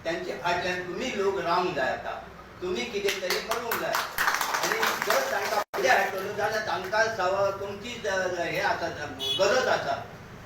त्यांचे फाटल्यान तुम्ही लोक रावंक जाय आता तुम्ही कितें तरी करूंक जाय आनी जर तांकां फुडें हाडटलो जाल्यार तांकां तुमची हे आसा गरज आसा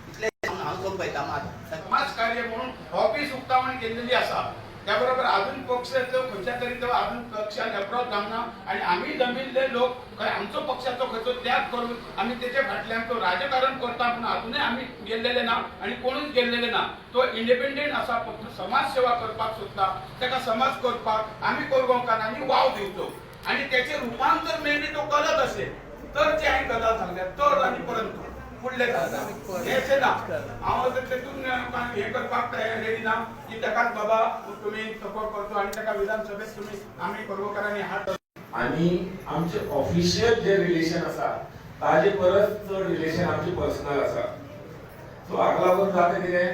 इतले हांव सोंपयता मात समाज कार्य म्हणून ऑफिस उक्तावण केलेली आसा त्याबरोबर अजून पक्षाचो खंयच्या तरी तो अजून पक्षान अप्रोच जावना आणि आम्ही जमिल्ले लोक आमचो पक्षाचो खंयचो त्याग करून आम्ही त्याच्या फाटल्यान तो राजकारण करता पूण अजूनय आम्ही गेल्लेले ना आणि कोणूच गेल्लेले ना तो इंडिपेंडेंट आसा फक्त समाज सेवा करपाक सोदता ताका समाज करपाक आम्ही कोरगांवकारांनी वाव दिवचो आणि त्याचे रूपांतर मेबी तो करत असेल तर जे हांवें गजाल सांगल्या तर आणि परंतु फुडले जाता हेचे ना हांव जर तेतून हे करपाक रेडी ना की ताकाच बाबा तुम्ही सपोर्ट करचो आणि ताका विधानसभेत तुम्ही आम्ही कोरगांवकारांनी हात आणि आमचे ऑफिशियल जे रिलेशन आसा ताजे परस चड रिलेशन आमचे पर्सनल आसा सो हाका लागून जाता कितें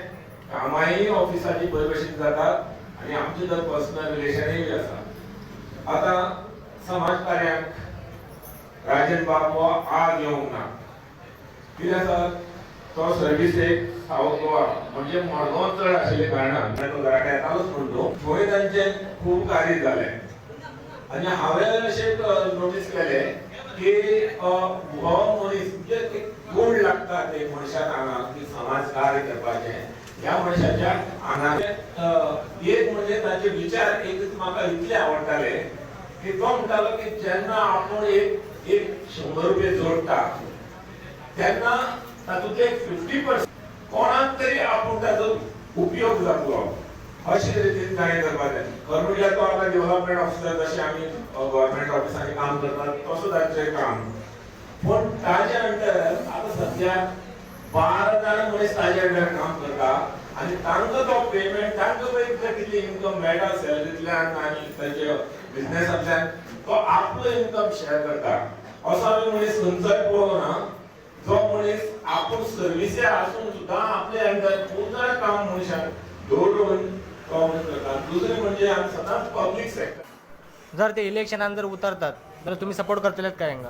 कामाय ऑफिसाची बरे भशेन जातात आणि आमचे जर पर्सनल रिलेशनय आसा आता समाज कार्याक राजन बाब हो आग येवंक ना कितें आसा तो सर्विसेक सावथ गोवा म्हणजे मडगांव चड आशिल्ले कारणान तो घराकडे येतालोच म्हणटो थंय तांचें खूब कार्य जालें आणि हांवें अशें नोटीस केलें की हो मनीस म्हणजे गूण लागता ते मनशाक हांगा की समाज कार्य करपाचें ह्या मनशाच्या हांगाचे एक म्हणजे ताचे विचार एक म्हाका इतले आवडटाले की तो म्हणटालो की जेन्ना आपूण एक 100 रुपया जोडटा तेन्ना तातूंतले 50% कोणाक तरी आपूण ताचो उपयोग जातलो अशे रितीन ताणें करपाचें खरें म्हणल्यार तो आतां डेव्हलपमेंट ऑफिसर जशें आमी गव्हर्नमेंट ऑफिसांनी काम करतात तसो ताचें काम पूण ताजे अंडर आतां सद्याक 12 जाण मनीस ताजे अंडर काम करता आनी तांकां तो पेमेंट तांकां पळय कितली इन्कम मेळटा सॅलरींतल्यान आनी ताचे बिझनेसांतल्यान तो आपलो इन्कम शेअर करता असो आमी मनीस खंयचोय पळोवना जो मनीस आपूण सर्विसे आसून सुद्दां आपल्या अंडर खूब जाण काम मनशाक दवरून तो मनीस करता दुसरें म्हणजे आमी सदांच पब्लीक सेक्टर जर ते इलेक्शनान जर उतरतात तर तुम्ही सपोर्ट करतलेत काय हांगा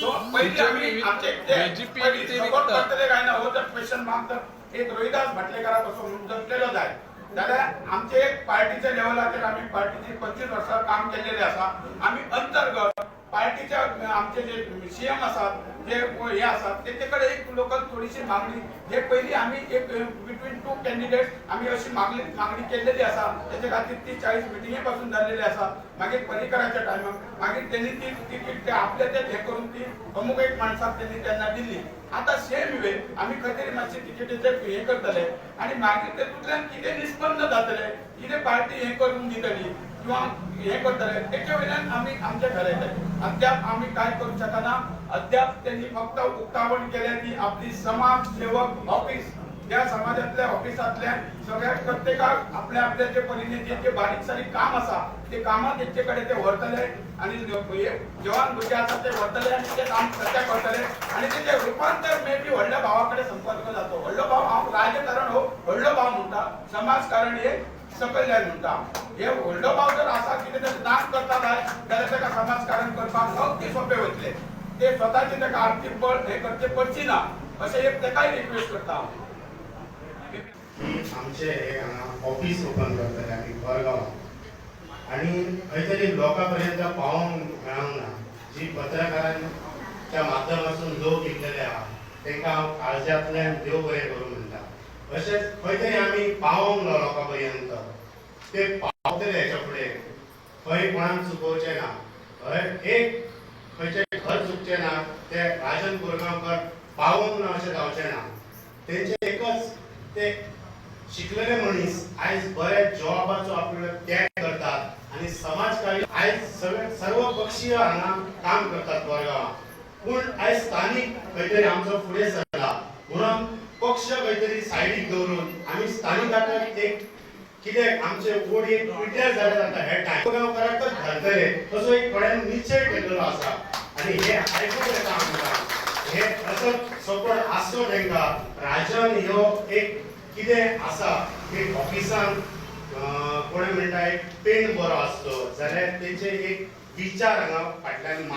तो पहिले आम्ही आमचे बीजेपी सपोर्ट करतले काय ना हो जर क्वेश्चन मार्क तर एक रोहिदास भाटलेकरा कसो जपलेलो जाय जाल्यार आमचे एक पार्टीच्या लेवलाचेर आम्ही पार्टीची 25 वर्सां काम केलेले आसा आम्ही अंतर्गत पार्टीच्या आमचे जे सीएम आसात जे हे आसात तेचे कडेन एक लोकल थोडीशी मागणी जे पयली आम्ही एक बिटवीन 2 कॅन्डिडेट्स आम्ही अशी मागणी केलेली आसा त्याच्या खातीर 30-40 मिटिंगे पासून जाल्लेली आसा मागीर परिकराच्या टायमार मागीर त्यांनी ती तिकीट आपले ते हे करून ती अमुक एक माणसाक त्यांनी त्यांना दिल्ली आता सेम वे आम्ही खंय तरी मातशी तिकेटीचे हे करतले आणि मागीर तेतूंतल्यान कितें निष्पन्न जातले कितें पार्टी हे करून दितली किंवा हे करतले त्याच्या वयल्यान आम्ही आमचे ठरयतले अद्याप आम्ही काय करू शकना अद्याप त्यांनी फक्त उक्तावण केल्या ती आपली समाज सेवक ऑफिस त्या समाजातल्या ऑफिसातल्या सगळ्या प्रत्येकाक आपल्या आपल्या जे परीने जे बारीक सारीक काम आसा ते कामां तेचेकडे ते व्हरतले आणि जवान भुरगे आसा ते व्हरतले आणि ते काम सध्या करतले आणि तेचे रूपांतर मे बी व्हडल्या भावाकडे संपर्क जातो व्हडलो भाव हांव राजकारण हो व्हडलो भाव म्हणटा समाजकारण हे सकयल्यान म्हणटा हे व्हडलो भाव जर आसा कितें तरी दान करता जाल्यार ताका समाजकारण करपाक अगदी सोपे वतले ते स्वताचे ताका आर्थीक बळ हे करचे पडची ना अशें एक ताकाय रिक्वेस्ट करता आमचे ऑफिस ओपन करतले आमी कोरगांव आणि खंय तरी लोकां पर्यंत पावोवंक मेळोंक ना जी पत्रकारांच्या माध्यमातून लोक येतले आहा तांकां हांव काळजांतल्यान देव बरें करूं म्हणटा अशेंच खंय तरी आमी पावोंक ना लोकां पर्यंत ते पावतले हेच्या फुडें खंय कोणाक चुकोवचें ना खंय एक खंयचें घर चुकचें ना ते राजन कोरगांवकर पावोंक ना अशें जावचें ना तेंचे एकच ते शिकलेले मनीस आयज बरे जॉबाचो आपलो त्याग करतात आणि समाजकारी आयज सर्व पक्षीय हांगा काम करतात कोरगांवां पूण आयज स्थानीक खंय तरी आमचो फुडें सरला म्हणून पक्ष खंयतरी सायडीक दवरून आमी स्थानिकांक एक कितें आमचे वोट एक पिड्ड्यार जाले जाता हे टायगांवकाराकच घालतले तसो एक थोड्यांनी निश्चय केल्लो आसा आनी हे आयकूंक येता आमकां हे असो सपोर्ट आसचो तांकां राज्यान ह्यो एक कितें आसा एक ऑफिसान कोणें म्हणटा एक पेन बरो आसलो जाल्यार तेंचे एक विचार हांगा फाटल्यान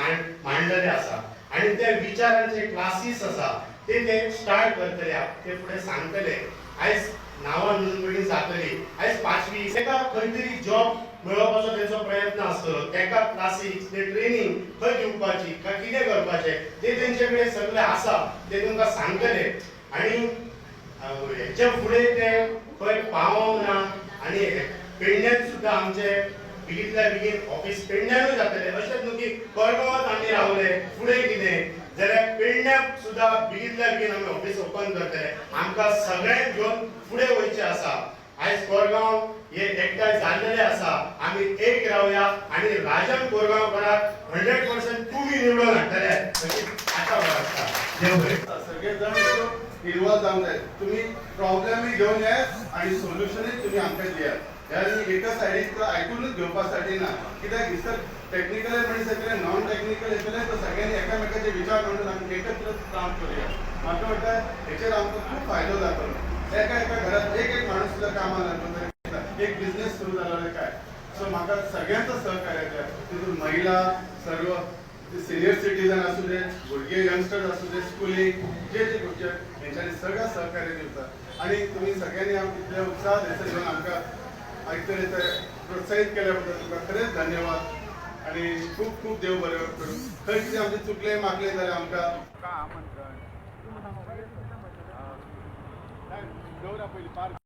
मांडलेले आसा आनी त्या विचारांचे क्लासीस आसा ते स्टार्ट करतले ते फुडें सांगतले आयज नांवां नोंदणी जातली आयज 5वी तेका खंय तरी जॉब मेळोवपाचो तेंचो प्रयत्न आसतलो तेका क्लासीस ते ट्रेनिंग खंय दिवपाची काय कितें करपाचें ते तेंचे कडेन सगळें आसा ते तुमकां सांगतले आनी हेच्या फुडें ते खंय पावोंक ना आनी पेडण्यान सुद्दां आमचे बेगींतल्या बेगीन ऑफिस पेडण्यानूय जातले अशेंच न्हू की कोरगांवांत आमी रावले फुडें कितें जाल्यार पेडण्याक सुद्दां बेगींतल्या बेगीन आमी ऑफिस ओपन करतले आमकां सगळ्यांक घेवन फुडें वयचें आसा आयज कोरगांव हे एकठांय जाल्लेले आसा आमी एक रावया आनी राजन कोरगांवकाराक 100% तुमी निवडून हाडटले अशी आशा बाळगता देव बरें सगळे जण इन्वॉल्व जावंक जाय तुम्ही प्रॉब्लेमूय घेवन येयात आनी सोल्युशनूय तुम्ही आमकां दियात ह्या एका सायडीक आयकूनच घेवपासाठी ना कित्याक दिसता टेक्निकल म्हणून सगळे नॉन टेक्निकल येतले तर सगळ्यांनी एकामेकाचे विचार मांडून आमी एकत्र काम करूया म्हाका वाटता हेचेर आमकां खूब फायदो जातलो एका घरात एक माणूस सुद्दां कामाक लागलो एक बिझनेस सुरू जालो काय सो म्हाका सगळ्यांचो सहकार्य जाय तितून महिला सर्व सिनियर सिटीजन असू दे भुरगे यंगस्टर्स असू दे स्कुलींग जे गोष्टी हेंच्यांनी सगळ्या सहकार्य दिवचा आणि तुम्ही सगळ्यांनी इतले उत्साह थंयसर घेवन आमकां आयकतले ते प्रोत्साहीत केल्या बद्दल तुमकां खरेंच धन्यवाद आणि खूप खूप देव बरें करूं खंय कितें आमचें चुकलें मागलें जाल्यार आमकां आमंत्रण दवरा पयलीं पार